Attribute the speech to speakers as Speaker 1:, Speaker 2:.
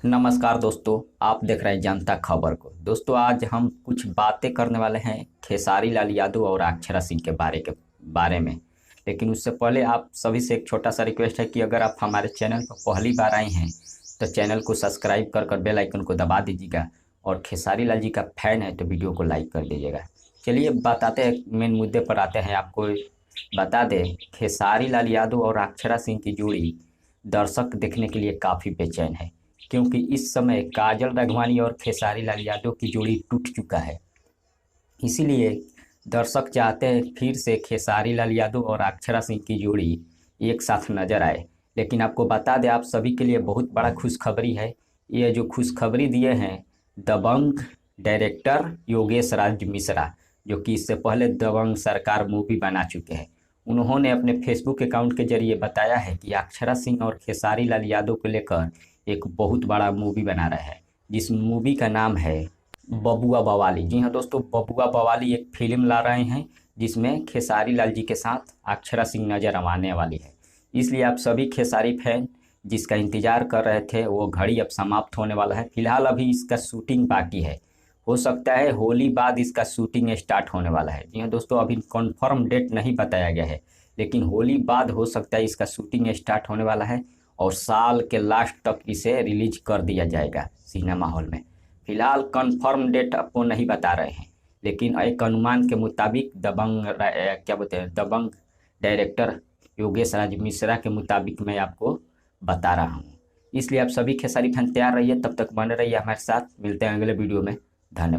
Speaker 1: नमस्कार दोस्तों, आप देख रहे हैं जनता खबर को। दोस्तों, आज हम कुछ बातें करने वाले हैं खेसारी लाल यादव और अक्षरा सिंह के बारे में। लेकिन उससे पहले आप सभी से एक छोटा सा रिक्वेस्ट है कि अगर आप हमारे चैनल पर पहली बार आए हैं तो चैनल को सब्सक्राइब कर बेल आइकन को दबा दीजिएगा, और खेसारी लाल जी का फैन है तो वीडियो को लाइक कर दीजिएगा। चलिए बताते हैं, मेन मुद्दे पर आते हैं। आपको बता दें, खेसारी लाल यादव और अक्षरा सिंह की जोड़ी दर्शक देखने के लिए काफ़ी बेचैन है, क्योंकि इस समय काजल राघवानी और खेसारी लाल यादव की जोड़ी टूट चुका है। इसीलिए दर्शक चाहते हैं फिर से खेसारी लाल यादव और अक्षरा सिंह की जोड़ी एक साथ नजर आए। लेकिन आपको बता दें, आप सभी के लिए बहुत बड़ा खुशखबरी है। ये जो खुशखबरी दिए हैं दबंग डायरेक्टर योगेश राज मिश्रा, जो कि इससे पहले दबंग सरकार मूवी बना चुके हैं। उन्होंने अपने फेसबुक अकाउंट के जरिए बताया है कि अक्षरा सिंह और खेसारी लाल यादव को लेकर एक बहुत बड़ा मूवी बना रहे हैं, जिस मूवी का नाम है बबुआ बवाली। जी हाँ दोस्तों, बबुआ बवाली एक फिल्म ला रहे हैं जिसमें खेसारी लाल जी के साथ अक्षरा सिंह नजर आने वाली है। इसलिए आप सभी खेसारी फैन जिसका इंतजार कर रहे थे, वो घड़ी अब समाप्त होने वाला है। फिलहाल अभी इसका शूटिंग बाकी है। हो सकता है होली बाद इसका शूटिंग स्टार्ट होने वाला है। जी हाँ दोस्तों, अभी कन्फर्म डेट नहीं बताया गया है, लेकिन होली बाद हो सकता है इसका शूटिंग स्टार्ट होने वाला है और साल के लास्ट तक इसे रिलीज कर दिया जाएगा सिनेमा हॉल में। फिलहाल कंफर्म डेट आपको नहीं बता रहे हैं, लेकिन एक अनुमान के मुताबिक क्या बोलते हैं, दबंग डायरेक्टर योगेश राज मिश्रा के मुताबिक मैं आपको बता रहा हूँ। इसलिए आप सभी खेसारी फैन तैयार रहिए, तब तक बने रहिए हमारे साथ। मिलते हैं अगले वीडियो में। धन्यवाद।